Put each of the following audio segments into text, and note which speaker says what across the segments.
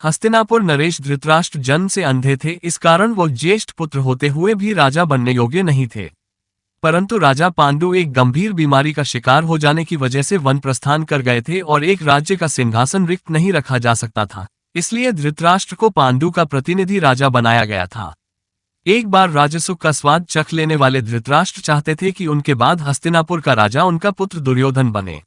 Speaker 1: हस्तिनापुर नरेश धृतराष्ट्र जन्म से अंधे थे, इस कारण वो ज्येष्ठ पुत्र होते हुए भी राजा बनने योग्य नहीं थे। परंतु राजा पांडु एक गंभीर बीमारी का शिकार हो जाने की वजह से वन प्रस्थान कर गए थे और एक राज्य का सिंहासन रिक्त नहीं रखा जा सकता था, इसलिए धृतराष्ट्र को पांडु का प्रतिनिधि राजा बनाया गया था। एक बार राजसुख का स्वाद चख लेने वाले धृतराष्ट्र चाहते थे कि उनके बाद हस्तिनापुर का राजा उनका पुत्र दुर्योधन बने।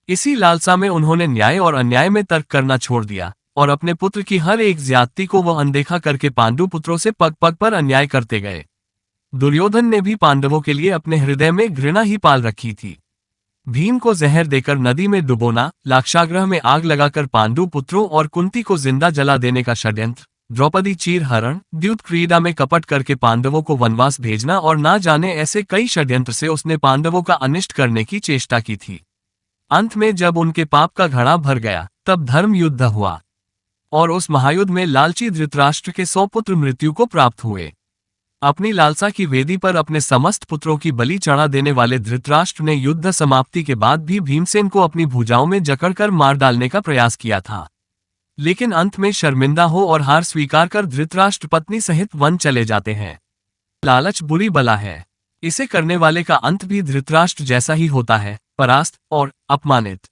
Speaker 1: इसी लालसा में उन्होंने न्याय और अन्याय में तर्क करना छोड़ दिया और अपने पुत्र की हर एक ज्यादती को वह अनदेखा करके पांडु पुत्रों से पग पग पर अन्याय करते गए। दुर्योधन ने भी पांडवों के लिए अपने हृदय में घृणा ही पाल रखी थी। भीम को जहर देकर नदी में डुबोना, लाक्षागृह में आग लगाकर पांडु पुत्रों और कुंती को जिंदा जला देने का षड्यंत्र, द्रौपदी चीर हरण, द्यूत क्रीड़ा में कपट करके पांडवों को वनवास भेजना और ना जाने ऐसे कई षड्यंत्र से उसने पांडवों का अनिष्ट करने की चेष्टा की थी। अंत में जब उनके पाप का घड़ा भर गया, तब धर्म युद्ध हुआ और उस महायुद्ध में लालची धृतराष्ट्र के 100 पुत्र मृत्यु को प्राप्त हुए। अपनी लालसा की वेदी पर अपने समस्त पुत्रों की बलि चढ़ा देने वाले धृतराष्ट्र ने युद्ध समाप्ति के बाद भी भीमसेन को अपनी भुजाओं में जकड़कर मार डालने का प्रयास किया था, लेकिन अंत में शर्मिंदा हो और हार स्वीकार कर धृतराष्ट्र पत्नी सहित वन चले जाते हैं। लालच बुरी बला है, इसे करने वाले का अंत भी धृतराष्ट्र जैसा ही होता है, परास्त और अपमानित।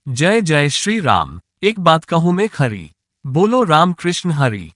Speaker 1: जय जय श्री राम। एक बात कहूं मैं खरी, बोलो राम कृष्ण हरि।